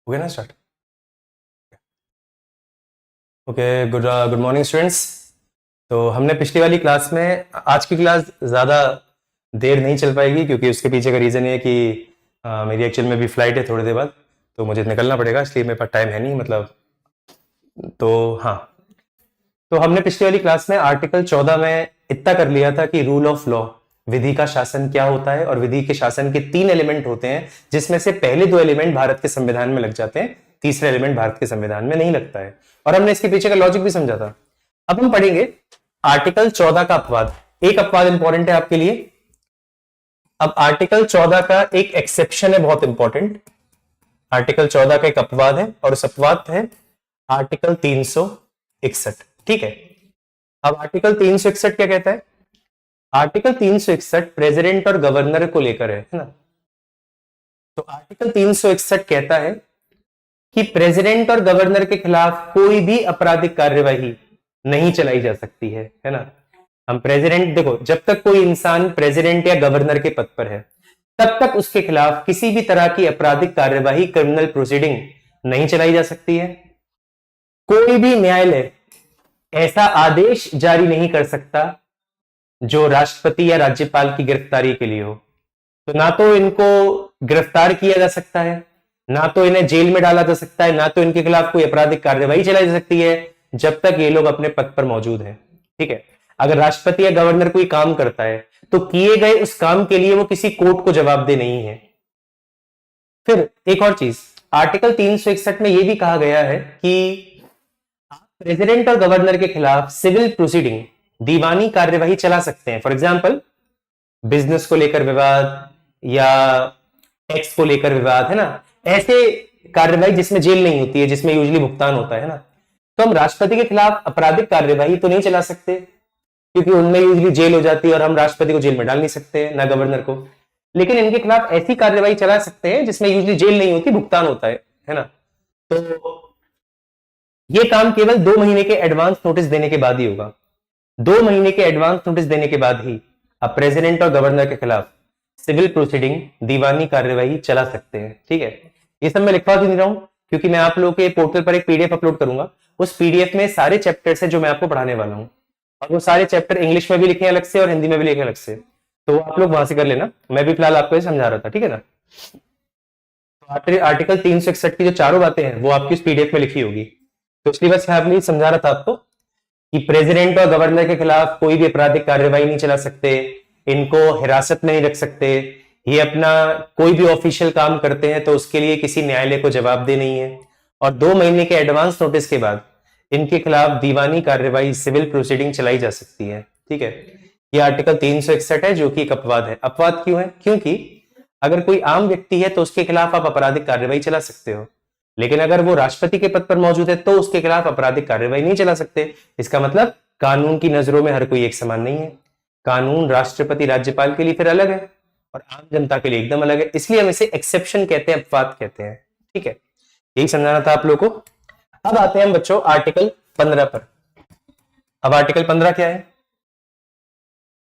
हो गया ना start. Okay, good morning students. तो हमने पिछली वाली क्लास में, आज की क्लास ज़्यादा देर नहीं चल पाएगी क्योंकि उसके पीछे का रीज़न ये है कि मेरी एक्चुअल में भी फ्लाइट है थोड़ी देर बाद, तो मुझे निकलना पड़ेगा, इसलिए मेरे पास टाइम है नहीं मतलब। तो हाँ, तो हमने पिछली वाली क्लास में आर्टिकल 14 में इतना कर लिया था कि रूल ऑफ लॉ, विधि का शासन क्या होता है, और विधि के शासन के 3 एलिमेंट होते हैं, जिसमें से पहले 2 एलिमेंट भारत के संविधान में लग जाते हैं, तीसरा एलिमेंट भारत के संविधान में नहीं लगता है। और हमने इसके पीछे का लॉजिक भी समझा था। अब हम पढ़ेंगे आर्टिकल 14 का अपवाद। एक अपवाद इंपॉर्टेंट है आपके लिए। अब आर्टिकल 14 का एक एक्सेप्शन है बहुत इंपॉर्टेंट। आर्टिकल 14 का एक अपवाद है और उस अपवाद है आर्टिकल 361। ठीक है। अब आर्टिकल 361 क्या कहता है? आर्टिकल 361 प्रेसिडेंट और गवर्नर को लेकर है ना। तो आर्टिकल 361 कहता है कि प्रेसिडेंट और गवर्नर के खिलाफ कोई भी आपराधिक कार्यवाही नहीं चलाई जा सकती है ना। हम प्रेसिडेंट, देखो, जब तक कोई इंसान प्रेसिडेंट या गवर्नर के पद पर है तब तक उसके खिलाफ किसी भी तरह की आपराधिक कार्यवाही, क्रिमिनल प्रोसीडिंग नहीं चलाई जा सकती है। कोई भी न्यायालय ऐसा आदेश जारी नहीं कर सकता जो राष्ट्रपति या राज्यपाल की गिरफ्तारी के लिए हो। तो ना तो इनको गिरफ्तार किया जा सकता है, ना तो इन्हें जेल में डाला जा सकता है, ना तो इनके खिलाफ कोई आपराधिक कार्यवाही चलाई जा सकती है जब तक ये लोग अपने पद पर मौजूद हैं। ठीक है। अगर राष्ट्रपति या गवर्नर कोई काम करता है तो किए गए उस काम के लिए वो किसी कोर्ट को जवाबदेह नहीं है। फिर एक और चीज, आर्टिकल 361 में यह भी कहा गया है कि प्रेसिडेंट और गवर्नर के खिलाफ सिविल प्रोसीडिंग, दीवानी कार्यवाही चला सकते हैं। फॉर एग्जाम्पल, बिजनेस को लेकर विवाद या टैक्स को लेकर विवाद, है ना, ऐसे कार्यवाही जिसमें जेल नहीं होती है, जिसमें यूजली भुगतान होता है ना। तो हम राष्ट्रपति के खिलाफ आपराधिक कार्यवाही तो नहीं चला सकते क्योंकि उनमें यूजली जेल हो जाती है और हम राष्ट्रपति को जेल में डाल नहीं सकते, ना गवर्नर को। लेकिन इनके खिलाफ ऐसी कार्यवाही चला सकते हैं जिसमें यूजली जेल नहीं होती, भुगतान होता है ना। तो ये काम केवल 2 महीने के एडवांस नोटिस देने के बाद ही होगा। 2 महीने के एडवांस नोटिस देने के बाद ही आप प्रेसिडेंट और गवर्नर के खिलाफ सिविल प्रोसीडिंग, दीवानी कार्यवाही चला सकते हैं। ठीक है। ये सब मैं लिखवा क्यों नहीं रहा हूं? क्योंकि मैं आप लोगों के पोर्टल पर एक पीडीएफ अपलोड करूंगा। उस पीडीएफ में सारे चैप्टर्स हैं जो मैं आपको पढ़ाने वाला हूं, और वो सारे चैप्टर इंग्लिश में भी लिखे अलग से और हिंदी में भी लिखे अलग से। तो आप लोग वहां से कर लेना, मैं भी फिलहाल आपको ये समझा रहा था। ठीक है ना। तो आर्टिकल 361 की जो चारों बातें हैं वो आपकी इस पीडीएफ में लिखी होगी। तो इसलिए बस मैं समझा रहा था आपको कि प्रेसिडेंट और गवर्नर के खिलाफ कोई भी आपराधिक कार्यवाही नहीं चला सकते, इनको हिरासत में नहीं रख सकते, ये अपना कोई भी ऑफिशियल काम करते हैं तो उसके लिए किसी न्यायालय को जवाबदेह नहीं है, और 2 महीने के एडवांस नोटिस के बाद इनके खिलाफ दीवानी कार्यवाही, सिविल प्रोसीडिंग चलाई जा सकती है। ठीक है। ये आर्टिकल 361 है जो कि एक अपवाद है। अपवाद क्यों है? क्योंकि अगर कोई आम व्यक्ति है तो उसके खिलाफ आप आपराधिक कार्यवाही चला सकते हो, लेकिन अगर वो राष्ट्रपति के पद पर मौजूद है तो उसके खिलाफ आपराधिक कार्यवाही नहीं चला सकते। इसका मतलब कानून की नजरों में हर कोई एक समान नहीं है। कानून राष्ट्रपति, राज्यपाल के लिए फिर अलग है और आम जनता के लिए एकदम अलग है। इसलिए हम इसे एक्सेप्शन कहते हैं, अपवाद कहते हैं। ठीक है। यही समझाना था आप लोगों को। अब आते हैं हम बच्चों आर्टिकल 15 पर। अब आर्टिकल 15 क्या है?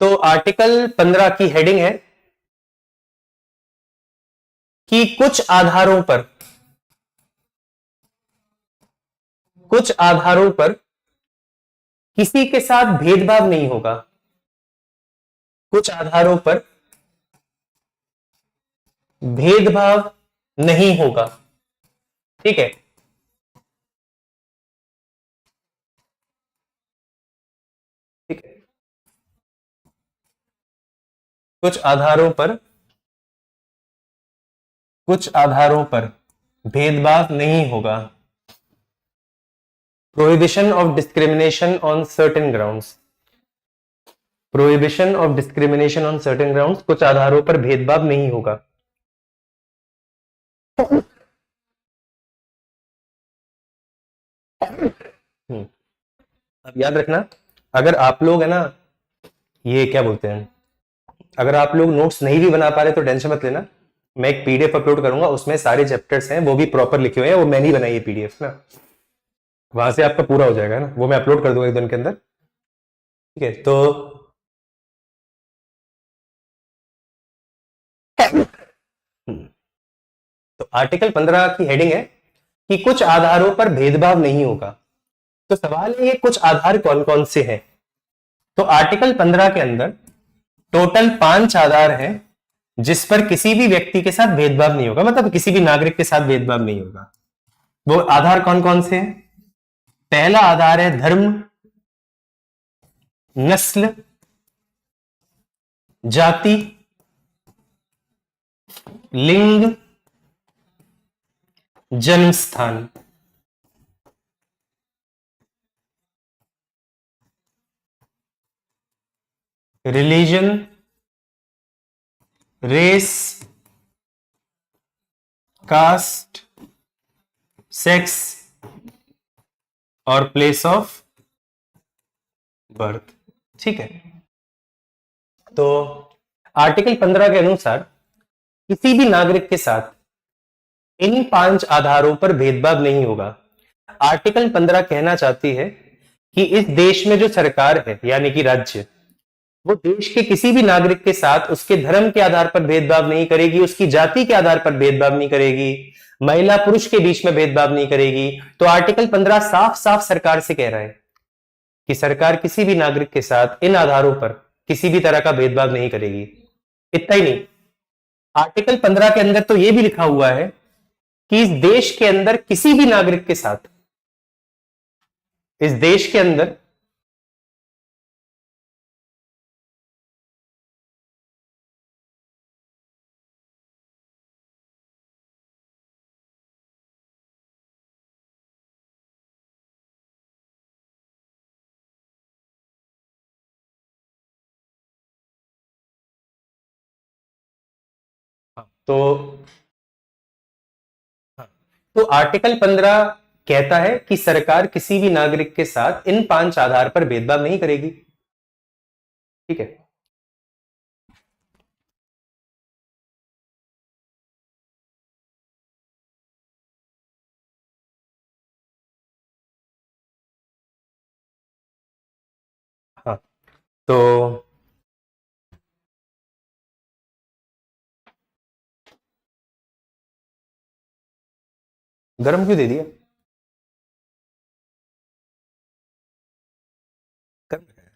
तो आर्टिकल 15 की हेडिंग है कि कुछ आधारों पर किसी के साथ भेदभाव नहीं होगा। कुछ आधारों पर भेदभाव नहीं होगा। ठीक है। ठीक है। कुछ आधारों पर भेदभाव नहीं होगा। Prohibition of discrimination on certain grounds. Prohibition of discrimination on certain grounds, कुछ आधारों पर भेदभाव नहीं होगा। अब याद रखना, अगर आप लोग है ना, ये क्या बोलते हैं, अगर आप लोग नोट्स नहीं भी बना पा रहे तो टेंशन मत लेना। मैं एक पीडीएफ अपलोड करूंगा, उसमें सारे चैप्टर्स हैं, वो भी प्रॉपर लिखे हुए हैं, वो मैंने ही बनाई है पीडीएफ ना। वहां से आपका पूरा हो जाएगा ना, वो मैं अपलोड कर दूंगा 1 दिन के अंदर। ठीक है। तो आर्टिकल 15 की हेडिंग है कि कुछ आधारों पर भेदभाव नहीं होगा। तो सवाल है ये कुछ आधार कौन कौन से हैं। तो आर्टिकल 15 के अंदर टोटल 5 आधार हैं जिस पर किसी भी व्यक्ति के साथ भेदभाव नहीं होगा, मतलब किसी भी नागरिक के साथ भेदभाव नहीं होगा। वो आधार कौन कौन से हैं? पहला आधार है धर्म, नस्ल, जाति, लिंग, जन्म स्थान। रिलीजन, रेस, कास्ट, सेक्स और प्लेस ऑफ बर्थ। ठीक है। तो आर्टिकल 15 के अनुसार किसी भी नागरिक के साथ इन 5 आधारों पर भेदभाव नहीं होगा। आर्टिकल 15 कहना चाहती है कि इस देश में जो सरकार है यानी कि राज्य, वो देश के किसी भी नागरिक के साथ उसके धर्म के आधार पर भेदभाव नहीं करेगी, उसकी जाति के आधार पर भेदभाव नहीं करेगी, महिला पुरुष के बीच में भेदभाव नहीं करेगी। तो आर्टिकल 15 साफ साफ सरकार से कह रहा है कि सरकार किसी भी नागरिक के साथ इन आधारों पर किसी भी तरह का भेदभाव नहीं करेगी। इतना ही नहीं, आर्टिकल 15 के अंदर तो यह भी लिखा हुआ है कि इस देश के अंदर किसी भी नागरिक के साथ, इस देश के अंदर तो तो आर्टिकल 15 कहता है कि सरकार किसी भी नागरिक के साथ इन 5 आधार पर भेदभाव नहीं करेगी। ठीक है। हाँ, तो गर्म क्यों दे दिया? गर्म है।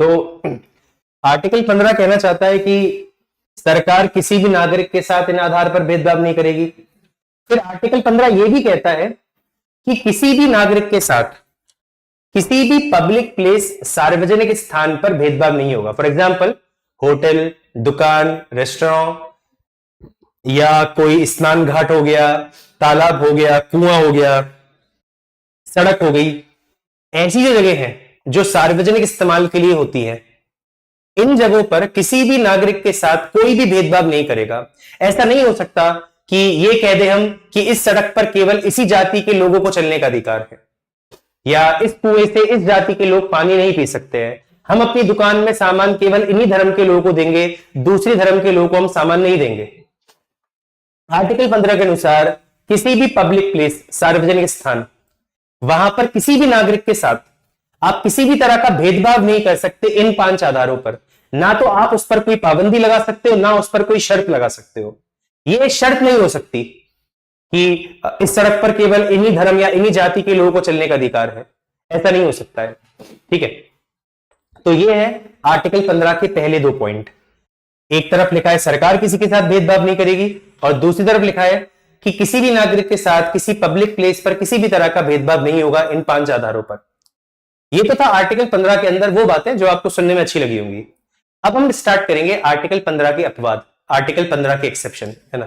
तो आर्टिकल 15 कहना चाहता है कि सरकार किसी भी नागरिक के साथ इन आधार पर भेदभाव नहीं करेगी। फिर आर्टिकल 15 यह भी कहता है कि किसी भी नागरिक के साथ किसी भी पब्लिक प्लेस, सार्वजनिक स्थान पर भेदभाव नहीं होगा। फॉर एग्जाम्पल, होटल, दुकान, रेस्टोरेंट या कोई स्नान घाट हो गया, तालाब हो गया, कुआं हो गया, सड़क हो गई, ऐसी जो जगह है जो सार्वजनिक इस्तेमाल के लिए होती है, इन जगहों पर किसी भी नागरिक के साथ कोई भी भेदभाव नहीं करेगा। ऐसा नहीं हो सकता कि ये कह दे हम कि इस सड़क पर केवल इसी जाति के लोगों को चलने का अधिकार है, या इस कुएं से इस जाति के लोग पानी नहीं पी सकते हैं, हम अपनी दुकान में सामान केवल इन्हीं धर्म के लोगों को देंगे, दूसरे धर्म के लोगों को हम सामान नहीं देंगे। आर्टिकल 15 के अनुसार किसी भी पब्लिक प्लेस, सार्वजनिक स्थान, वहां पर किसी भी नागरिक के साथ आप किसी भी तरह का भेदभाव नहीं कर सकते इन 5 आधारों पर। ना तो आप उस पर कोई पाबंदी लगा सकते हो, ना उस पर कोई शर्त लगा सकते हो। यह शर्त नहीं हो सकती कि इस सड़क पर केवल इन्हीं धर्म या इन्हीं जाति के लोगों को चलने का अधिकार है, ऐसा नहीं हो सकता है। ठीक है। तो यह है आर्टिकल 15 के पहले 2 पॉइंट। एक तरफ लिखा है सरकार किसी के साथ भेदभाव नहीं करेगी, और दूसरी तरफ लिखा है कि किसी भी नागरिक के साथ किसी पब्लिक प्लेस पर किसी भी तरह का भेदभाव नहीं होगा इन 5 आधारों पर। ये तो था आर्टिकल 15 के अंदर वो बातें जो आपको सुनने में अच्छी लगी होंगी। अब हम स्टार्ट करेंगे आर्टिकल 15 के अपवाद, आर्टिकल 15 के एक्सेप्शन, है ना।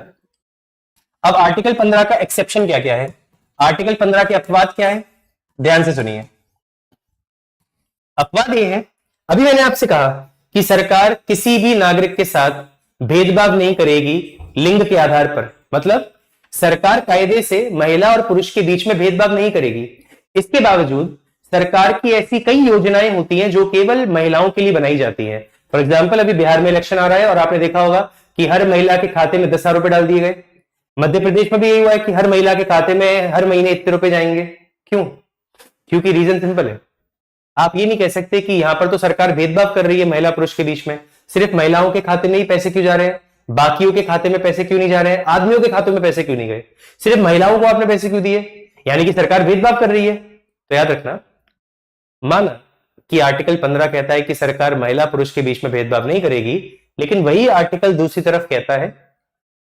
अब आर्टिकल 15 का एक्सेप्शन क्या क्या है, आर्टिकल 15 के अपवाद क्या है, ध्यान से सुनिए। अपवाद ये है, अभी मैंने आपसे कहा कि सरकार किसी भी नागरिक के साथ भेदभाव नहीं करेगी लिंग के आधार पर, मतलब सरकार कायदे से महिला और पुरुष के बीच में भेदभाव नहीं करेगी। इसके बावजूद सरकार की ऐसी कई योजनाएं होती हैं जो केवल महिलाओं के लिए बनाई जाती हैं। फॉर एग्जाम्पल, अभी बिहार में इलेक्शन आ रहा है और आपने देखा होगा कि हर महिला के खाते में 10,000 रुपए डाल दिए गए। मध्य प्रदेश में भी यही हुआ है कि हर महिला के खाते में हर महीने इतने रुपए जाएंगे। क्यों? क्योंकि रीजन सिंपल है। आप ये नहीं कह सकते कि यहां पर तो सरकार भेदभाव कर रही है महिला पुरुष के बीच में, सिर्फ महिलाओं के खाते में ही पैसे क्यों जा रहे हैं, बाकियों के खाते में पैसे क्यों नहीं जा रहे हैं, आदमियों के खातों में पैसे क्यों नहीं गए, सिर्फ महिलाओं को आपने पैसे क्यों दिए, यानी कि सरकार भेदभाव कर रही है। तो याद रखना, माना कि आर्टिकल 15 कहता है कि सरकार महिला पुरुष के बीच में भेदभाव नहीं करेगी, लेकिन वही आर्टिकल दूसरी तरफ कहता है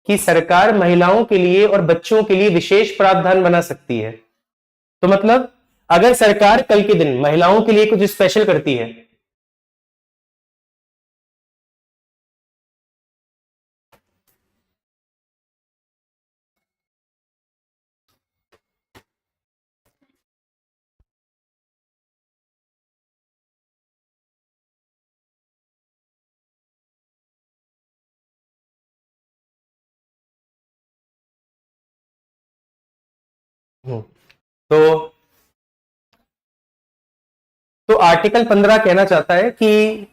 कि सरकार महिलाओं के लिए और बच्चों के लिए विशेष प्रावधान बना सकती है। तो मतलब अगर सरकार कल के दिन महिलाओं के लिए कुछ स्पेशल करती है, तो आर्टिकल 15 कहना चाहता है कि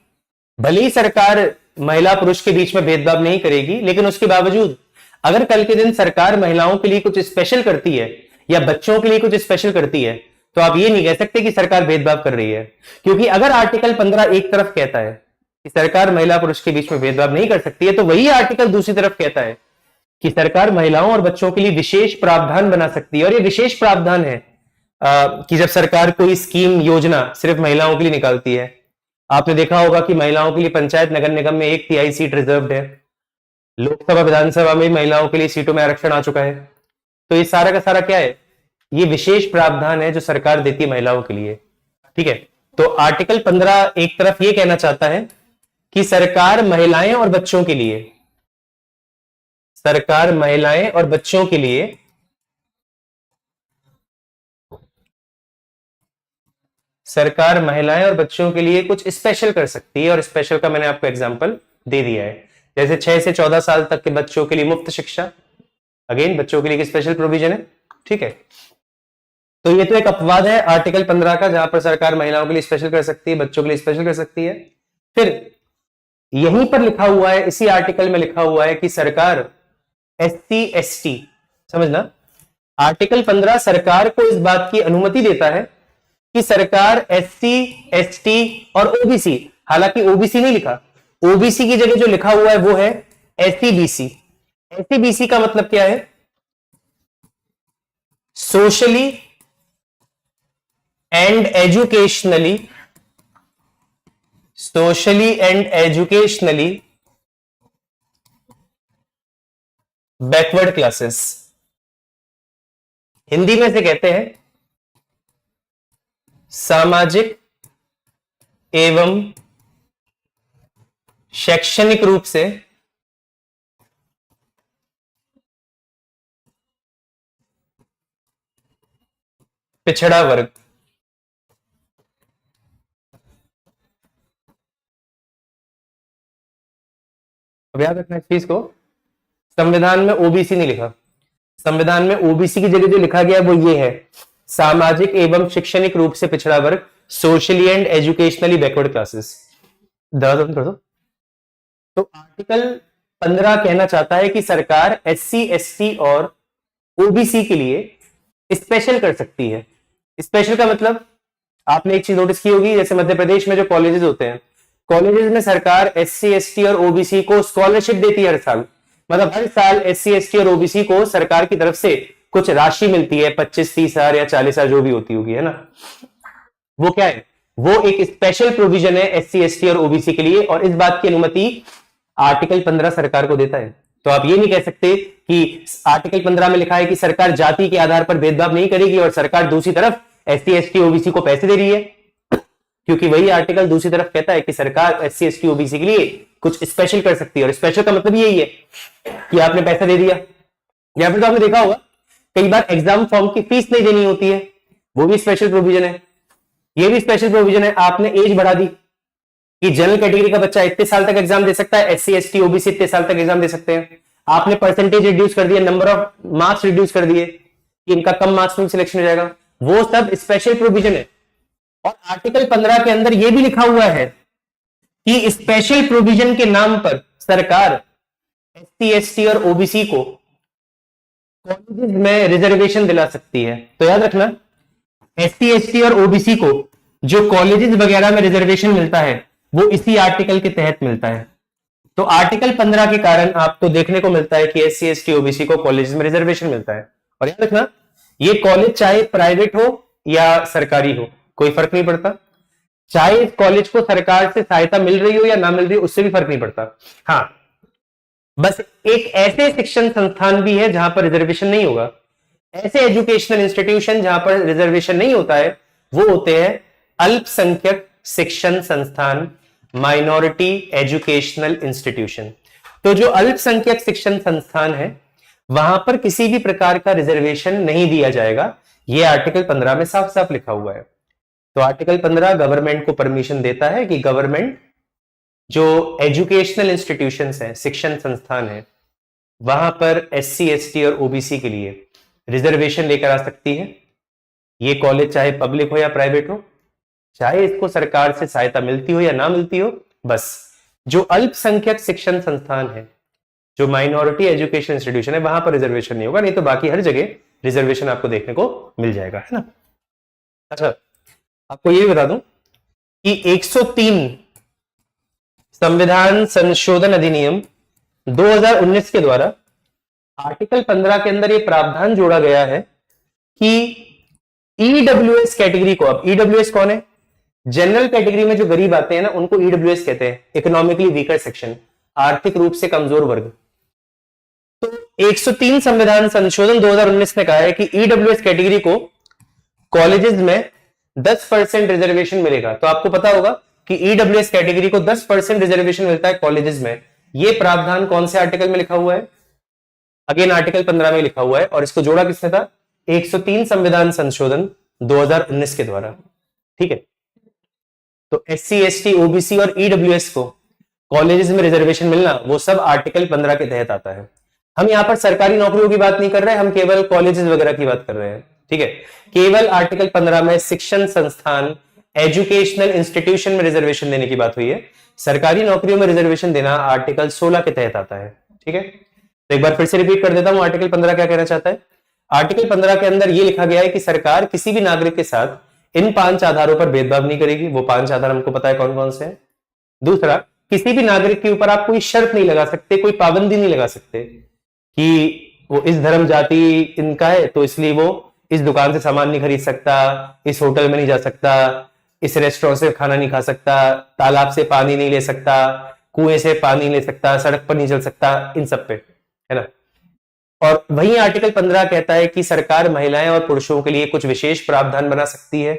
भले ही सरकार महिला पुरुष के बीच में भेदभाव नहीं करेगी, लेकिन उसके बावजूद अगर कल के दिन सरकार महिलाओं के लिए कुछ स्पेशल करती है या बच्चों के लिए कुछ स्पेशल करती है, तो आप ये नहीं कह सकते कि सरकार भेदभाव कर रही है। क्योंकि अगर आर्टिकल 15 एक तरफ कहता है कि सरकार महिला पुरुष के बीच में भेदभाव नहीं कर सकती है, तो वही आर्टिकल दूसरी तरफ कहता है कि सरकार महिलाओं और बच्चों के लिए विशेष प्रावधान बना सकती है। और ये विशेष प्रावधान है कि जब सरकार कोई स्कीम योजना सिर्फ महिलाओं के लिए निकालती है। आपने देखा होगा कि महिलाओं के लिए पंचायत नगर निगम में 1/3 सीट रिजर्व्ड है, लोकसभा विधानसभा में महिलाओं के लिए सीटों में आरक्षण आ चुका है। तो ये सारा का सारा क्या है, ये विशेष प्रावधान है जो सरकार देती है महिलाओं के लिए। ठीक है, तो आर्टिकल 15 एक तरफ ये कहना चाहता है कि सरकार महिलाएं और बच्चों के लिए, सरकार महिलाएं और बच्चों के लिए सरकार महिलाएं और बच्चों के लिए कुछ स्पेशल कर सकती है। और स्पेशल का मैंने आपको एग्जांपल दे दिया है, जैसे 6 से 14 साल तक के बच्चों के लिए मुफ्त शिक्षा, अगेन बच्चों के लिए एक स्पेशल प्रोविजन है। ठीक है, तो ये तो एक अपवाद है आर्टिकल 15 का, जहां पर सरकार महिलाओं के लिए स्पेशल कर सकती है, बच्चों के लिए स्पेशल कर सकती है। फिर यहीं पर लिखा हुआ है, इसी आर्टिकल में लिखा हुआ है कि सरकार SC ST, समझना, आर्टिकल 15 सरकार को इस बात की अनुमति देता है कि सरकार SC ST और OBC, हालांकि OBC नहीं लिखा, OBC की जगह जो लिखा हुआ है वो है SC BC। SC BC का मतलब क्या है, socially and educationally, socially and educationally backward classes, Hindi में से कहते हैं सामाजिक एवं शैक्षणिक रूप से पिछड़ा वर्ग। अब याद रखना इस चीज को, संविधान में ओबीसी नहीं लिखा, संविधान में ओबीसी की जगह जो लिखा गया वो ये है, सामाजिक एवं शैक्षणिक रूप से पिछड़ा वर्ग, socially and educationally backward classes. कर दो। तो आर्टिकल 15 कहना चाहता है कि सरकार SC ST और ओबीसी के लिए स्पेशल कर सकती है। स्पेशल का मतलब आपने एक चीज नोटिस की होगी, जैसे मध्य प्रदेश में जो कॉलेजेस होते हैं, कॉलेजेस में सरकार SC ST और ओबीसी को स्कॉलरशिप देती है हर साल। मतलब हर साल SC ST और ओबीसी को सरकार की तरफ से कुछ राशि मिलती है, 25-30 हजार या 40 हजार जो भी होती होगी, है ना। वो क्या है, वो एक स्पेशल प्रोविजन है SC ST और ओबीसी के लिए, और इस बात की अनुमति आर्टिकल 15 सरकार को देता है। तो आप ये नहीं कह सकते कि आर्टिकल 15 में लिखा है कि सरकार जाति के आधार पर भेदभाव नहीं करेगी और सरकार दूसरी तरफ SC ST ओबीसी को पैसे दे रही है, क्योंकि वही आर्टिकल दूसरी तरफ कहता है कि सरकार SC ST ओबीसी के लिए कुछ स्पेशल कर सकती है। और स्पेशल का मतलब यही है कि आपने पैसा दे दिया, या फिर तो आपने देखा होगा कई बार एग्जाम फॉर्म की फीस नहीं देनी होती है, वो भी स्पेशल प्रोविजन है। ये भी स्पेशल प्रोविजन है, आपने एज बढ़ा दी कि जनरल कैटेगरी का बच्चा इतने साल तक एग्जाम दे सकता है, SC ST ओबीसी इतने साल तक एग्जाम दे सकते हैं। आपने परसेंटेज रिड्यूस कर दिया, नंबर ऑफ मार्क्स रिड्यूस कर दिए कि इनका कम मार्क्स में सिलेक्शन हो जाएगा, वो सब स्पेशल प्रोविजन है। और आर्टिकल 15 के अंदर यह भी लिखा हुआ है कि स्पेशल प्रोविजन के नाम पर सरकार SC ST और ओबीसी को कॉलेजेस में रिजर्वेशन दिला सकती है। तो याद रखना, एससी एसटी और ओबीसी को जो कॉलेजेस वगैरह में रिजर्वेशन मिलता है वो इसी आर्टिकल के तहत मिलता है। तो आर्टिकल 15 के कारण आपको देखने को मिलता है कि एससी एसटी ओबीसी को कॉलेज में रिजर्वेशन मिलता है। और याद रखना, ये कॉलेज चाहे प्राइवेट हो या सरकारी हो, कोई फर्क नहीं पड़ता। चाहे इस कॉलेज को सरकार से सहायता मिल रही हो या ना मिल रही हो, उससे भी फर्क नहीं पड़ता। हाँ, बस एक ऐसे शिक्षण संस्थान भी है जहां पर रिजर्वेशन नहीं होगा। ऐसे एजुकेशनल इंस्टीट्यूशन जहां पर रिजर्वेशन नहीं होता है वो होते हैं अल्पसंख्यक शिक्षण संस्थान, माइनॉरिटी एजुकेशनल इंस्टीट्यूशन। तो जो अल्पसंख्यक शिक्षण संस्थान है वहां पर किसी भी प्रकार का रिजर्वेशन नहीं दिया जाएगा। यह आर्टिकल 15 में साफ साफ लिखा हुआ है। तो आर्टिकल 15 गवर्नमेंट को परमिशन देता है कि गवर्नमेंट जो एजुकेशनल इंस्टीट्यूशंस हैं, शिक्षण संस्थान है, वहां पर एससी एसटी और ओबीसी के लिए रिजर्वेशन लेकर आ सकती है। ये कॉलेज चाहे पब्लिक हो या प्राइवेट हो, चाहे इसको सरकार से सहायता मिलती हो या ना मिलती हो, बस जो अल्पसंख्यक शिक्षण संस्थान है, जो माइनॉरिटी एजुकेशन इंस्टीट्यूशन है, वहां पर रिजर्वेशन नहीं होगा। नहीं तो बाकी हर जगह रिजर्वेशन आपको देखने को मिल जाएगा, है ना। अच्छा, आपको ये भी बता दूं कि 103 संविधान संशोधन अधिनियम 2019 के द्वारा आर्टिकल 15 के अंदर यह प्रावधान जोड़ा गया है कि ईडब्ल्यूएस कैटेगरी को, अब ईडब्ल्यूएस कौन है? जनरल कैटेगरी में जो गरीब आते हैं ना, उनको ईडब्ल्यूएस कहते हैं, इकोनॉमिकली वीकर सेक्शन, आर्थिक रूप से कमजोर वर्ग। तो 103 संविधान संशोधन 2019 ने कहा है कि ईडब्ल्यूएस कैटेगरी को कॉलेजेस में 10% रिजर्वेशन मिलेगा। तो आपको पता होगा कि ईडब्ल्यूएस कैटेगरी को 10% रिजर्वेशन मिलता है कॉलेजेस में। यह प्रावधान कौन से आर्टिकल में लिखा हुआ है? अगेन आर्टिकल 15 में लिखा हुआ है। और इसको जोड़ा किसने था? 103 संविधान संशोधन 2019 के द्वारा। ठीक है, तो एससी एसटी ओबीसी और ईडब्ल्यूएस को कॉलेजेस में रिजर्वेशन मिलना, वो सब आर्टिकल 15 के तहत आता है। हम यहां पर सरकारी नौकरियों की बात नहीं कर रहे, हम केवल कॉलेजेस वगैरह की बात कर रहे हैं। ठीक है, केवल आर्टिकल 15 में शिक्षण संस्थान, एजुकेशनल इंस्टीट्यूशन में रिजर्वेशन देने की बात हुई है। सरकारी नौकरियों में रिजर्वेशन देना आर्टिकल 16 के तहत आता है। ठीक है, तो एक बार फिर से रिपीट कर देता हूं, आर्टिकल 15 क्या कहना चाहता है। आर्टिकल 15 के अंदर यह लिखा गया है कि सरकार किसी भी नागरिक के साथ इन 5 आधारों पर भेदभाव नहीं करेगी। वो 5 आधार हमको पता है कौन कौन से हैं। दूसरा, किसी भी नागरिक के ऊपर आप कोई शर्त नहीं लगा सकते, कोई पाबंदी नहीं लगा सकते कि वो इस धर्म जाति इनका है तो इसलिए वो इस दुकान से सामान नहीं खरीद सकता, इस होटल में नहीं जा सकता, इस रेस्टोरेंट से खाना नहीं खा सकता, तालाब से पानी नहीं ले सकता, कुएं से पानी नहीं ले सकता, सड़क पर नहीं चल सकता, इन सब पे, है ना। और वही आर्टिकल 15 कहता है कि सरकार महिलाएं और पुरुषों के लिए कुछ विशेष प्रावधान बना सकती है।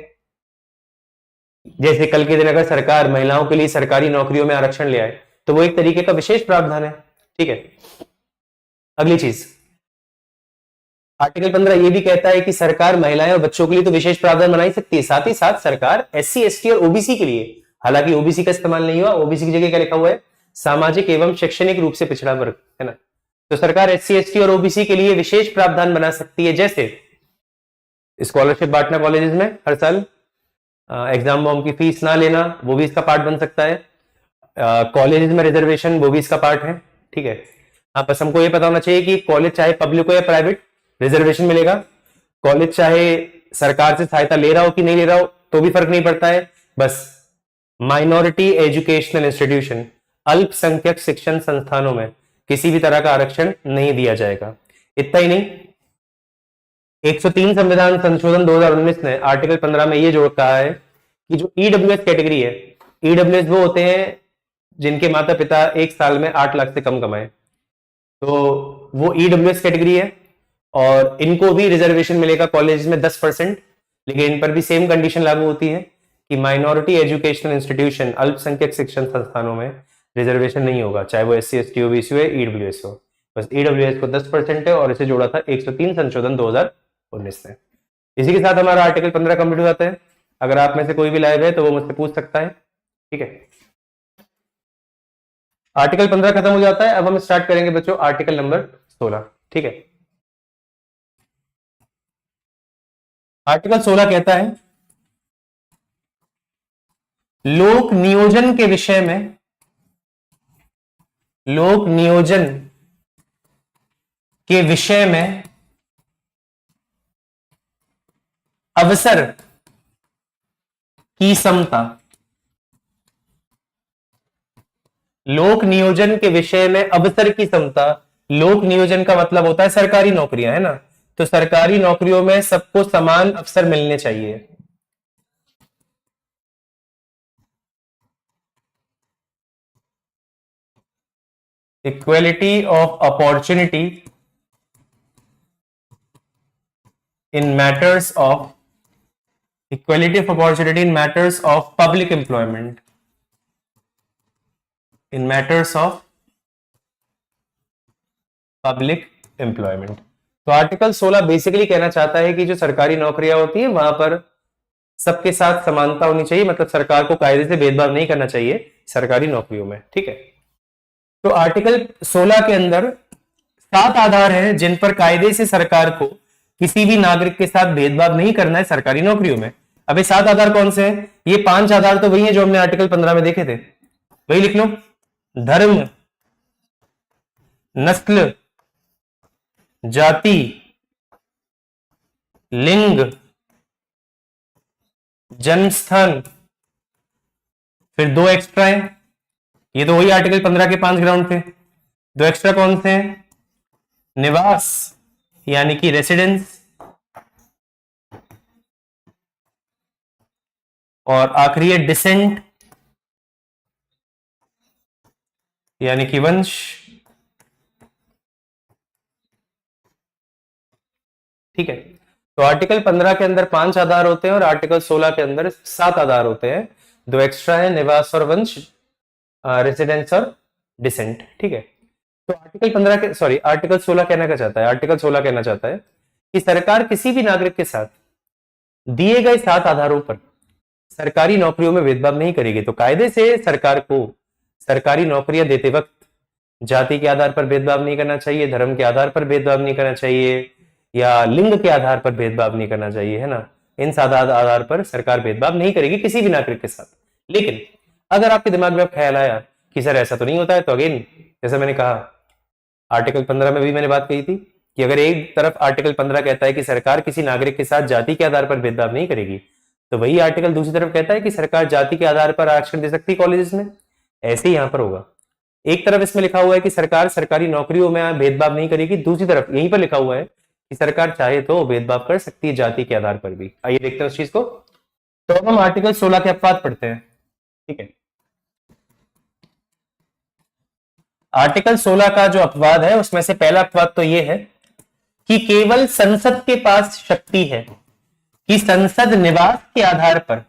जैसे कल के दिन अगर सरकार महिलाओं के लिए सरकारी नौकरियों में आरक्षण ले आए तो वो एक तरीके का विशेष प्रावधान है। ठीक है, अगली चीज, आर्टिकल 15 ये भी कहता है कि सरकार महिलाएं और बच्चों के लिए तो विशेष प्रावधान बना ही सकती है, साथ ही साथ सरकार एससी एसटी और ओबीसी के लिए, हालांकि ओबीसी का इस्तेमाल नहीं हुआ, ओबीसी की जगह क्या लिखा हुआ है? सामाजिक एवं शैक्षणिक रूप से पिछड़ा वर्ग, है ना। तो सरकार एससी एसटी और ओबीसी के लिए विशेष प्रावधान बना सकती है, जैसे स्कॉलरशिप बांटना कॉलेजेस में हर साल, एग्जाम बॉम की फीस ना लेना, वो भी इसका पार्ट बन सकता है। कॉलेजेस में रिजर्वेशन, वो भी इसका पार्ट है। ठीक है, हाँ, बस हमको ये पता होना चाहिए कि कॉलेज चाहे पब्लिक हो या प्राइवेट, रिजर्वेशन मिलेगा। कॉलेज चाहे सरकार से सहायता ले रहा हो कि नहीं ले रहा हो तो भी फर्क नहीं पड़ता है। बस माइनॉरिटी एजुकेशनल इंस्टीट्यूशन, अल्पसंख्यक शिक्षण संस्थानों में किसी भी तरह का आरक्षण नहीं दिया जाएगा। इतना ही नहीं, 103 संविधान संशोधन 2019 ने आर्टिकल 15 में यह जोड़ कहा है कि जो ईडब्ल्यूएस कैटेगरी है, ईडब्ल्यूएस वो होते हैं जिनके माता पिता एक साल में 8 लाख से कम कमाए, तो वो ईडब्ल्यूएस कैटेगरी है और इनको भी रिजर्वेशन मिलेगा कॉलेज में 10%। लेकिन इन पर भी सेम कंडीशन लागू होती है कि माइनॉरिटी एजुकेशनल इंस्टीट्यूशन, अल्पसंख्यक शिक्षण संस्थानों में रिजर्वेशन नहीं होगा, चाहे वो एससी एसटी ओबीसी हो, ईडब्ल्यूएस हो। बस ईडब्ल्यूएस को 10% है और इसे जोड़ा था 103 संशोधन 2019 से। इसी के साथ हमारा आर्टिकल 15 कंप्लीट हो जाता है। अगर आप में से कोई भी लाइव है तो वो मुझसे पूछ सकता है। ठीक है, आर्टिकल 15 खत्म हो जाता है। अब हम स्टार्ट करेंगे बच्चों आर्टिकल नंबर 16। ठीक है, आर्टिकल 16 कहता है लोक नियोजन के विषय में, लोक नियोजन के विषय में अवसर की समता। लोक नियोजन के विषय में अवसर की समता। लोक नियोजन का मतलब होता है सरकारी नौकरियां, है ना। तो सरकारी नौकरियों में सबको समान अवसर मिलने चाहिए। Equality of opportunity in matters of equality of opportunity in matters of public employment. In matters of public employment. तो आर्टिकल 16 बेसिकली कहना चाहता है कि जो सरकारी नौकरियां होती है वहां पर सबके साथ समानता होनी चाहिए, मतलब सरकार को कायदे से भेदभाव नहीं करना चाहिए सरकारी नौकरियों में, ठीक है। तो आर्टिकल 16 के अंदर 7 आधार हैं जिन पर कायदे से सरकार को किसी भी नागरिक के साथ भेदभाव नहीं करना है सरकारी नौकरियों में। अब ये 7 आधार कौन से हैं? ये 5 आधार तो वही है जो हमने आर्टिकल 15 में देखे थे, वही लिख लो। धर्म, नस्ल, जाति, लिंग, जन्म स्थान, फिर 2 एक्स्ट्रा है। ये तो वही आर्टिकल 15 के 5 ग्राउंड थे। 2 एक्स्ट्रा कौन से हैं? निवास यानी कि रेसिडेंस, और आखिरी है डिसेंट यानी कि वंश। ठीक है। तो आर्टिकल 15 के अंदर 5 आधार होते हैं और आर्टिकल 16 के अंदर 7 आधार होते हैं। 2 एक्स्ट्रा है, निवास और वंश, रेसिडेंस और डिसेंट, ठीक है। तो आर्टिकल 15 के आर्टिकल 16 कहना क्या चाहता है? आर्टिकल 16 कहना चाहता है कि सरकार किसी भी नागरिक के साथ दिए गए 7 आधारों पर सरकारी नौकरियों में भेदभाव नहीं करेगी। तो कायदे से सरकार को सरकारी नौकरियां देते वक्त जाति के आधार पर भेदभाव नहीं करना चाहिए, धर्म के आधार पर भेदभाव नहीं करना चाहिए, या लिंग के आधार पर भेदभाव नहीं करना चाहिए, है ना। इन 7 आधार पर सरकार भेदभाव नहीं करेगी किसी भी नागरिक के साथ। लेकिन अगर आपके दिमाग में अब ख्याल आया कि सर ऐसा तो नहीं होता है, तो अगेन जैसा मैंने कहा आर्टिकल 15 में भी मैंने बात कही थी कि अगर एक तरफ आर्टिकल 15 कहता है कि सरकार किसी नागरिक के साथ जाति के आधार पर भेदभाव नहीं करेगी, तो वही आर्टिकल दूसरी तरफ कहता है कि सरकार जाति के आधार पर आरक्षण दे सकती है कॉलेजेस में। ऐसे ही यहां पर होगा। एक तरफ इसमें लिखा हुआ है कि सरकार सरकारी नौकरियों में भेदभाव नहीं करेगी, दूसरी तरफ यहीं पर लिखा हुआ है कि सरकार चाहे तो भेदभाव कर सकती है जाति के आधार पर भी। आइए देखते हैं उस चीज को। तो अब हम आर्टिकल 16 के अपवाद पढ़ते हैं, ठीक है। आर्टिकल 16 का जो अपवाद है उसमें से पहला अपवाद तो यह है कि केवल संसद के पास शक्ति है कि संसद निवास के आधार पर,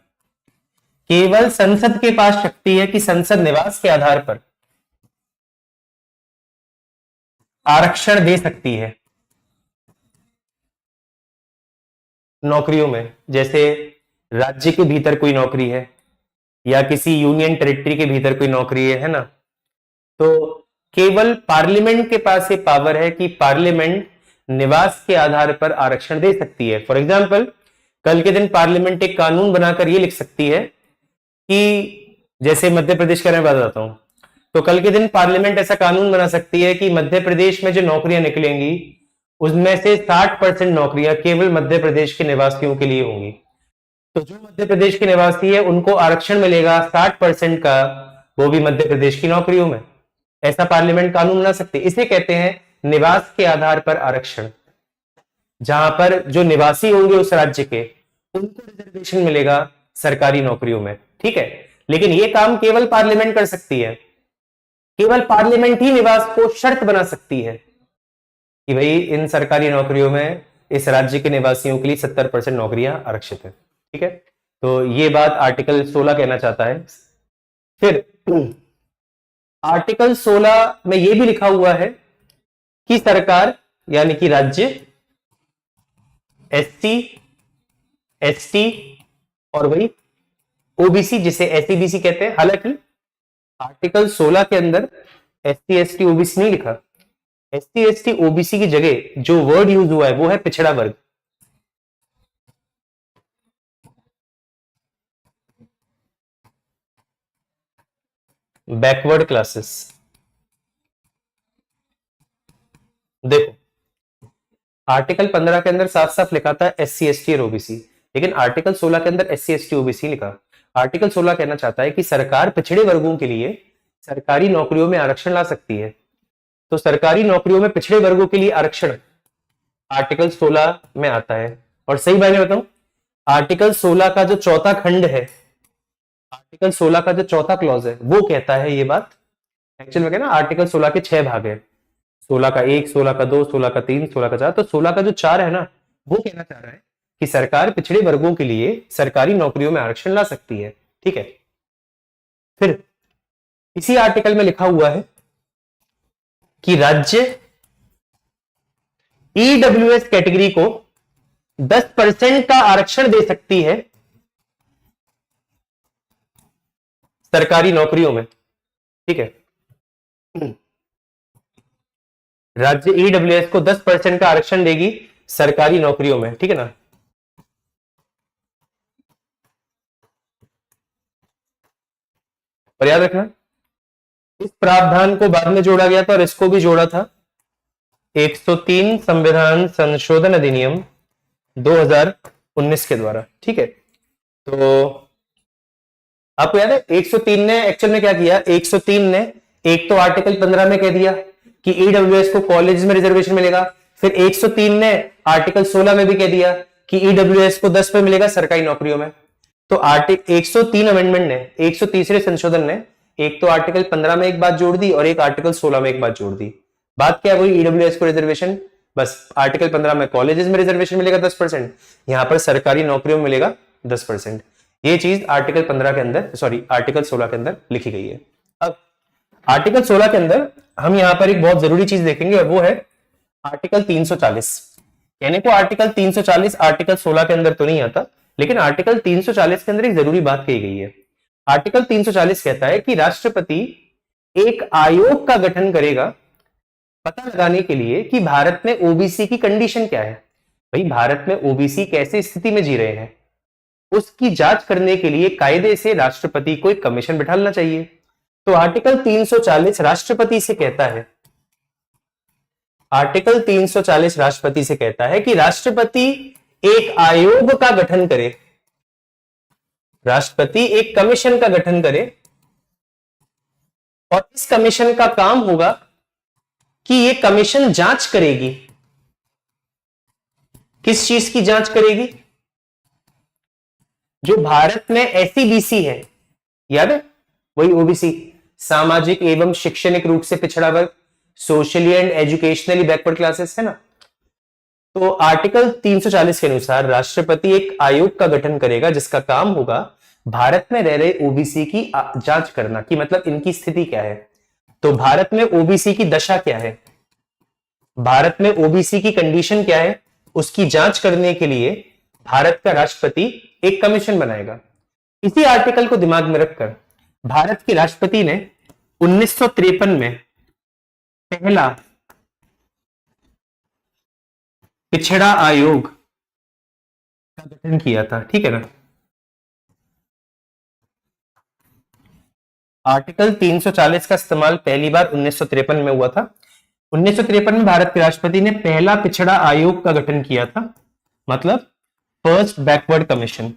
केवल संसद के पास शक्ति है कि संसद निवास के आधार पर आरक्षण दे सकती है नौकरियों में। जैसे राज्य के भीतर कोई नौकरी है या किसी यूनियन टेरिटरी के भीतर कोई नौकरी है ना, तो केवल पार्लियामेंट के पास ये पावर है कि पार्लियामेंट निवास के आधार पर आरक्षण दे सकती है। फॉर एग्जाम्पल, कल के दिन पार्लियामेंट एक कानून बनाकर ये लिख सकती है कि जैसे मध्य प्रदेश के बारे में बताता हूं, तो कल के दिन पार्लियामेंट ऐसा कानून बना सकती है कि मध्य प्रदेश में जो नौकरियां निकलेंगी उसमें से 60% नौकरियां केवल मध्य प्रदेश के निवासियों के लिए होंगी। तो जो मध्य प्रदेश के निवासी है उनको आरक्षण मिलेगा 60% का, वो भी मध्य प्रदेश की नौकरियों में। ऐसा पार्लियामेंट कानून बना सकते हैं। इसे कहते हैं निवास के आधार पर आरक्षण। जहां पर जो निवासी होंगे उस राज्य के, उनको रिजर्वेशन मिलेगा सरकारी नौकरियों में, ठीक है। लेकिन यह काम केवल पार्लियामेंट कर सकती है। केवल पार्लियामेंट ही निवास को शर्त बना सकती है कि भाई इन सरकारी नौकरियों में इस राज्य के निवासियों के लिए 70% नौकरियां आरक्षित है, ठीक है। तो ये बात आर्टिकल 16 कहना चाहता है। फिर आर्टिकल 16 में यह भी लिखा हुआ है कि सरकार यानी कि राज्य एससी, एसटी और वही ओबीसी जिसे एसईबीसी कहते हैं। हालांकि आर्टिकल 16 के अंदर एससी, एसटी, ओबीसी नहीं लिखा। एससी, एसटी, ओबीसी की जगह जो वर्ड यूज हुआ है वो है पिछड़ा वर्ग। Backward classes. देखो आर्टिकल 15 के अंदर साफ साफ लिखा था एससी, एसटी और ओबीसी। लेकिन आर्टिकल 16 के अंदर एससी एसटी ओबीसी लिखा। आर्टिकल 16 कहना चाहता है कि सरकार पिछड़े वर्गों के लिए सरकारी नौकरियों में आरक्षण ला सकती है। तो सरकारी नौकरियों में पिछड़े वर्गों के लिए आरक्षण आर्टिकल 16 में आता है। और सही बात में बताऊं, आर्टिकल 16 का जो चौथा खंड है, आर्टिकल 16 का जो चौथा क्लॉज है, वो कहता है ये बात। एक्चुअल में क्या ना, आर्टिकल 16 के 6 भाग है, 16 का 1, 16 का 2, 16 का 3, 16 का 4। तो 16 का जो 4 है ना, वो कहना चाह रहा है कि सरकार पिछड़े वर्गों के लिए सरकारी नौकरियों में आरक्षण ला सकती है। ठीक है। फिर इसी आर्टिकल में लिखा हुआ है कि राज्य ईडब्ल्यूएस कैटेगरी को 10% का आरक्षण दे सकती है सरकारी नौकरियों में। ठीक है। राज्य ईडब्ल्यूएस को 10% का आरक्षण देगी सरकारी नौकरियों में। ठीक है ना। और याद रखना, इस प्रावधान को बाद में जोड़ा गया था और इसको भी जोड़ा था 103 संविधान संशोधन अधिनियम 2019 के द्वारा। ठीक है। तो आपको याद है 103 ने एक्चुअल में क्या किया, 103 ने एक तो आर्टिकल 15 में कह दिया कि ईडब्ल्यूएस को कॉलेज में रिजर्वेशन मिलेगा। फिर 103 ने आर्टिकल 16 में भी कह दिया कि ईडब्ल्यूएस को 10 पे मिलेगा सरकारी नौकरियों में। तो आर्टिकल 103 अमेंडमेंट ने, 130वें संशोधन ने एक तो आर्टिकल 15 में एक बात जोड़ दी और एक आर्टिकल 16 में एक बात जोड़ दी। बात क्या है, वही ईडब्ल्यूएस को रिजर्वेशन, बस आर्टिकल 15 में कॉलेजेस में रिजर्वेशन मिलेगा 10%, यहां पर सरकारी नौकरियों में मिलेगा 10%। ये चीज आर्टिकल 15 के अंदर, सॉरी आर्टिकल 16 के अंदर लिखी गई है। अब आर्टिकल 16 के अंदर हम यहां पर एक बहुत जरूरी चीज देखेंगे और वो है आर्टिकल 340। कहने को आर्टिकल 340 आर्टिकल 16 के अंदर तो नहीं आता, लेकिन आर्टिकल 340 के अंदर एक जरूरी बात कही गई है। आर्टिकल 340 कहता है कि राष्ट्रपति एक आयोग का गठन करेगा पता लगाने के लिए कि भारत में ओबीसी की कंडीशन क्या है। भाई भारत में ओबीसी कैसी स्थिति में जी रहे हैं, उसकी जांच करने के लिए कायदे से राष्ट्रपति को एक कमीशन बिठाना चाहिए। तो आर्टिकल 340 राष्ट्रपति से कहता है, आर्टिकल 340 राष्ट्रपति से कहता है कि राष्ट्रपति एक आयोग का गठन करे, राष्ट्रपति एक कमीशन का गठन करे और इस कमीशन का काम होगा कि यह कमीशन जांच करेगी। किस चीज की जांच करेगी? जो भारत में एसईबीसी है, याद है, वही ओबीसी, सामाजिक एवं शैक्षणिक रूप से पिछड़ा वर्ग, socially and educationally backward classes है ना। तो आर्टिकल 340 के अनुसार राष्ट्रपति एक आयोग का गठन करेगा जिसका काम होगा भारत में रह रहे ओबीसी की जांच करना, कि मतलब इनकी स्थिति क्या है। तो भारत में ओबीसी की दशा क्या है, भारत में ओबीसी की कंडीशन क्या है, उसकी जांच करने के लिए भारत का राष्ट्रपति एक कमीशन बनाएगा। इसी आर्टिकल को दिमाग में रखकर भारत के राष्ट्रपति ने 1953 में पहला पिछड़ा आयोग का गठन किया था। ठीक है ना। आर्टिकल 340 का इस्तेमाल पहली बार 1953 में हुआ था। 1953 में भारत के राष्ट्रपति ने पहला पिछड़ा आयोग का गठन किया था, मतलब फर्स्ट बैकवर्ड कमीशन।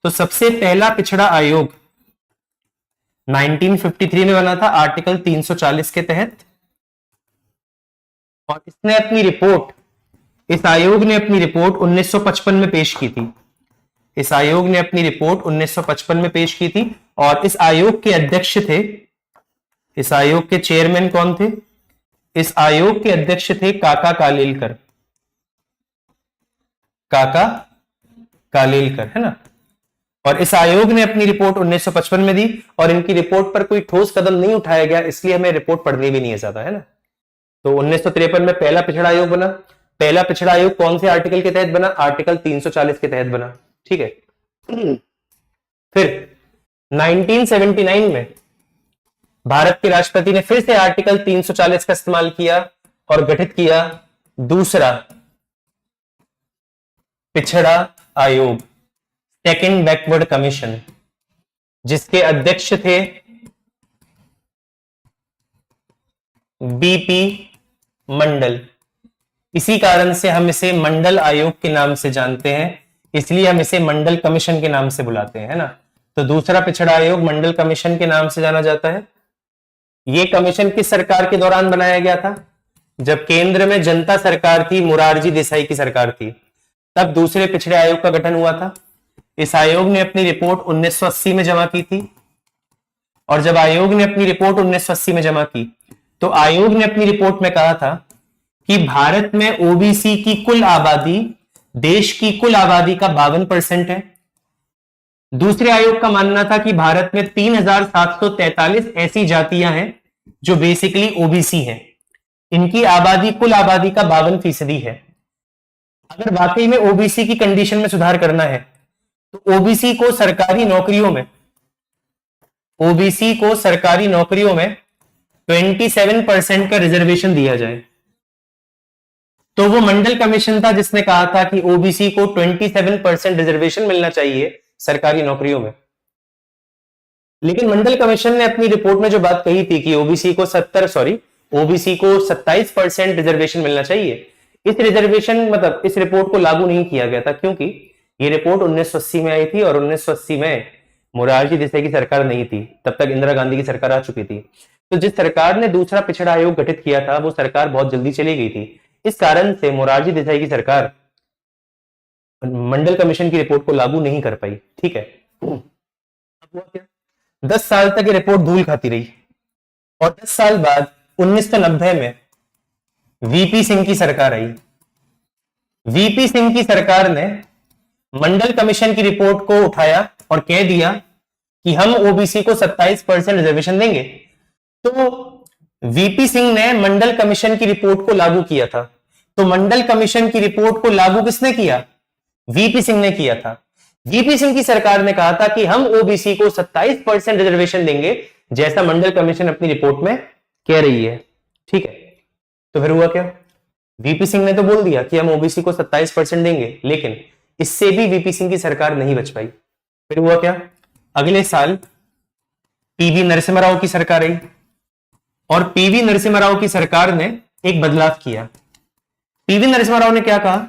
तो सबसे पहला पिछड़ा आयोग 1953 में बना था आर्टिकल 340 के तहत, और इसने अपनी रिपोर्ट, इस आयोग ने अपनी रिपोर्ट 1955 में पेश की थी। इस आयोग ने अपनी रिपोर्ट 1955 में पेश की थी और इस आयोग के अध्यक्ष थे, इस आयोग के चेयरमैन कौन थे? इस आयोग के अध्यक्ष थे काका कालेलकर, काका कालेलकर है ना। और इस आयोग ने अपनी रिपोर्ट 1955 में दी और इनकी रिपोर्ट पर कोई ठोस कदम नहीं उठाया गया, इसलिए हमें रिपोर्ट पढ़नी भी नहीं है ज्यादा, है ना। तो 1953 में पहला पिछड़ा आयोग बना। पहला पिछड़ा आयोग कौन से आर्टिकल के तहत बना? आर्टिकल 340 के तहत बना। ठीक है। फिर 1979 में भारत के राष्ट्रपति ने फिर से आर्टिकल 340 का इस्तेमाल किया और गठित किया दूसरा पिछड़ा आयोग, सेकेंड बैकवर्ड कमीशन, जिसके अध्यक्ष थे बीपी मंडल। इसी कारण से हम इसे मंडल आयोग के नाम से जानते हैं। इसलिए हम इसे मंडल कमीशन के नाम से बुलाते हैं, है ना। तो दूसरा पिछड़ा आयोग मंडल कमीशन के नाम से जाना जाता है। यह कमीशन किस सरकार के दौरान बनाया गया था? जब केंद्र में जनता सरकार थी, मोरारजी देसाई की सरकार थी, तब दूसरे पिछड़े आयोग का गठन हुआ था। इस आयोग ने अपनी रिपोर्ट 1980 में जमा की थी, और जब आयोग ने अपनी रिपोर्ट 1980 में जमा की तो आयोग ने अपनी रिपोर्ट में कहा था कि भारत में ओबीसी की कुल आबादी देश की कुल आबादी का 52% है। दूसरे आयोग का मानना था कि भारत में 3743 ऐसी जातियां हैं जो बेसिकली ओबीसी हैं, इनकी आबादी कुल आबादी का 52% है। अगर वाकई में ओबीसी की कंडीशन में सुधार करना है तो ओबीसी को सरकारी नौकरियों में 27% का रिजर्वेशन दिया जाए। तो वो मंडल कमीशन था जिसने कहा था कि ओबीसी को 27% रिजर्वेशन मिलना चाहिए सरकारी नौकरियों में। लेकिन मंडल कमीशन ने अपनी रिपोर्ट में जो बात कही थी कि ओबीसी को 27% रिजर्वेशन मिलना चाहिए, इस रिपोर्ट को लागू नहीं किया गया था, क्योंकि ये रिपोर्ट 1980 में आई थी और 1980 में मोरारजी देसाई की सरकार नहीं थी, तब तक इंदिरा गांधी की सरकार आ चुकी थी। तो जिस सरकार ने दूसरा पिछड़ा आयोग गठित किया था वो सरकार बहुत जल्दी चली गई थी। इस कारण से मोरारजी देसाई की सरकार मंडल कमीशन की रिपोर्ट को लागू नहीं कर पाई। ठीक है, अब हुआ क्या? 10 साल तक ये रिपोर्ट धूल खाती रही और 10 साल बाद 1990 में वीपी सिंह की सरकार आई। वीपी सिंह की सरकार ने मंडल कमीशन की रिपोर्ट को उठाया और कह दिया कि हम ओबीसी को 27% रिजर्वेशन देंगे। तो वीपी सिंह ने मंडल कमीशन की रिपोर्ट को लागू किया था। तो मंडल कमीशन की रिपोर्ट को लागू किसने किया? वीपी सिंह ने किया था। वीपी सिंह की सरकार ने कहा था कि हम ओबीसी को 27% रिजर्वेशन देंगे, जैसा मंडल कमीशन अपनी रिपोर्ट में कह रही है। ठीक है, तो फिर हुआ क्या? वीपी सिंह ने तो बोल दिया कि हम ओबीसी को 27% देंगे, लेकिन इससे भी वीपी सिंह की सरकार नहीं बच पाई। फिर हुआ क्या? अगले साल पीवी नरसिम्हा राव की सरकार आई और पीवी नरसिम्हा राव की सरकार ने एक बदलाव किया। पीवी नरसिम्हा राव ने क्या कहा?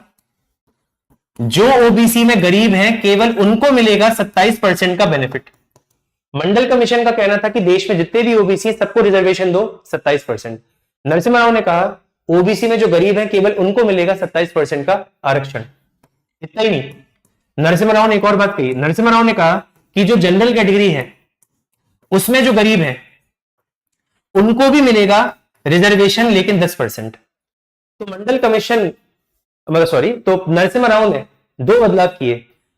जो ओबीसी में गरीब हैं केवल उनको मिलेगा 27% का बेनिफिट। मंडल कमीशन का कहना था कि देश में जितने भी ओबीसी सबको रिजर्वेशन दो 27%। नरसिम्हा राव ने कहा ओबीसी में जो गरीब हैं केवल उनको मिलेगा 27% का आरक्षण। इतना ही नहीं, नरसिम्हा राव ने एक और बात कही। नरसिम्हा राव ने कहा कि जो जनरल कैटेगरी है उसमें जो गरीब हैं उनको भी मिलेगा रिजर्वेशन, लेकिन 10%। तो मंडल कमीशन तो नरसिम्हा राव ने दो बदलाव किए।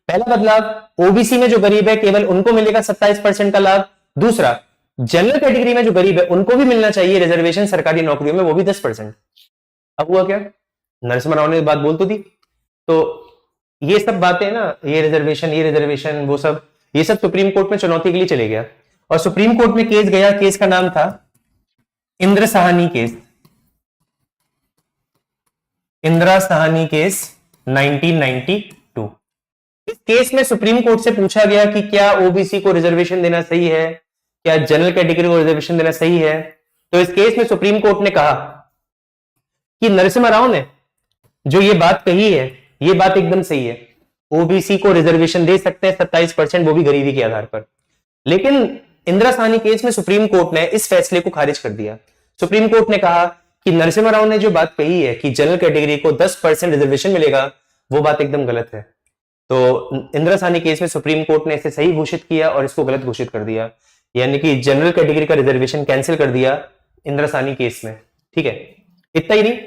पहला बदलाव, ओबीसी में जो गरीब है केवल उनको मिलेगा 27% का लाभ। दूसरा, जनरल कैटेगरी में जो गरीब है उनको भी मिलना चाहिए रिजर्वेशन सरकारी नौकरियों में, वो भी 10%। अब हुआ क्या? नरसिम्हा राव ने बात बोल तो दी। तो ये सब बातें ना, ये रिजर्वेशन वो सब, ये सब सुप्रीम कोर्ट में चुनौती के लिए चले गया और सुप्रीम कोर्ट में केस गया। केस का नाम था इंदिरा साहनी केस। इंदिरा साहनी केस 1992। इस केस में सुप्रीम कोर्ट से पूछा गया कि क्या ओबीसी को रिजर्वेशन देना सही है, क्या जनरल कैटेगरी को रिजर्वेशन देना सही है। तो इस केस में सुप्रीम कोर्ट ने कहा कि नरसिम्हा राव ने जो ये बात कही है ये बात एकदम सही है, ओबीसी को रिजर्वेशन दे सकते हैं 27%, वो भी गरीबी के आधार पर। लेकिन इंदिरा साहनी केस में सुप्रीम कोर्ट ने इस फैसले को खारिज कर दिया। सुप्रीम कोर्ट ने कहा कि नरसिम्हा राव ने जो बात कही है कि जनरल कैटेगरी को 10% रिजर्वेशन मिलेगा, वो बात एकदम गलत है। तो इंदिरा साहनी केस में सुप्रीम कोर्ट ने इसे सही घोषित किया और इसको गलत घोषित कर दिया, यानी कि जनरल कैटेगरी का रिजर्वेशन कैंसिल कर दिया इंदिरा साहनी केस में। ठीक है, इतना ही नहीं,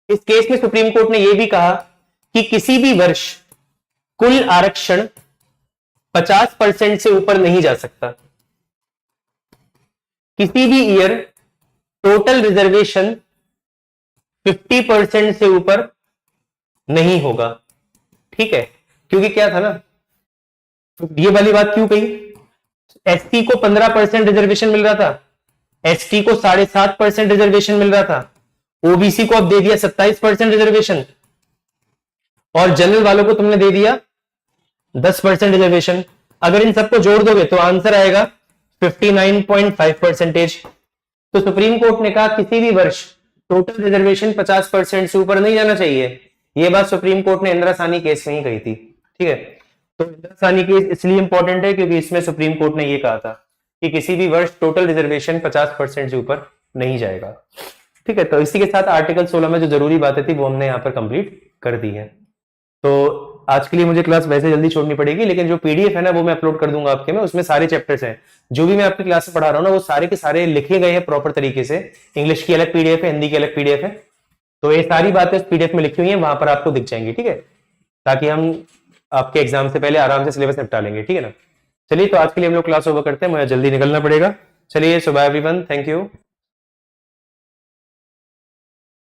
इस केस में सुप्रीम कोर्ट ने यह भी कहा कि किसी भी वर्ष कुल आरक्षण 50% से ऊपर नहीं जा सकता। किसी भी ईयर टोटल रिजर्वेशन 50% से ऊपर नहीं होगा। ठीक है, क्योंकि क्या था ना, ये वाली बात क्यों कही? एसटी को 15% रिजर्वेशन मिल रहा था, एसटी को 7.5% रिजर्वेशन मिल रहा था, ओबीसी को अब दे दिया 27% रिजर्वेशन और जनरल वालों को तुमने दे दिया 10% रिजर्वेशन। अगर इन सबको जोड़ दोगे तो आंसर आएगा 59.5%। तो सुप्रीम कोर्ट ने कहा किसी भी वर्ष टोटल रिजर्वेशन 50% से ऊपर नहीं जाना चाहिए। यह बात सुप्रीम कोर्ट ने इंदिरा साहनी केस में ही कही थी। ठीक है। तो इंदिरा केस इसलिए इंपॉर्टेंट है क्योंकि इसमें सुप्रीम कोर्ट ने ये कहा था कि किसी भी वर्ष टोटल रिजर्वेशन 50% से ऊपर नहीं जाएगा। ठीक है, तो इसी के साथ आर्टिकल 16 में जो जरूरी बातें थी वो हमने यहाँ पर कंप्लीट कर दी है। तो आज के लिए मुझे क्लास वैसे जल्दी छोड़नी पड़ेगी, लेकिन जो पीडीएफ है ना वो मैं अपलोड कर दूंगा आपके में, उसमें सारे चैप्टर्स हैं जो भी मैं आपकी क्लास में पढ़ा रहा हूँ ना, वो सारे के सारे लिखे गए हैं प्रॉपर तरीके से। इंग्लिश की अलग पीडीएफ है, हिंदी की अलग पीडीएफ है, तो ये सारी बातें उस पीडीएफ में लिखी हुई है, वहां पर आपको दिख जाएंगी। ठीक है, ताकि हम आपके एग्जाम से पहले आराम से सिलेबस निपटा लेंगे। ठीक है ना। चलिए, तो आज के लिए हम लोग क्लास ओवर करते हैं, मुझे जल्दी निकलना पड़ेगा। चलिए, सो बाय एवरीवन, थैंक यू।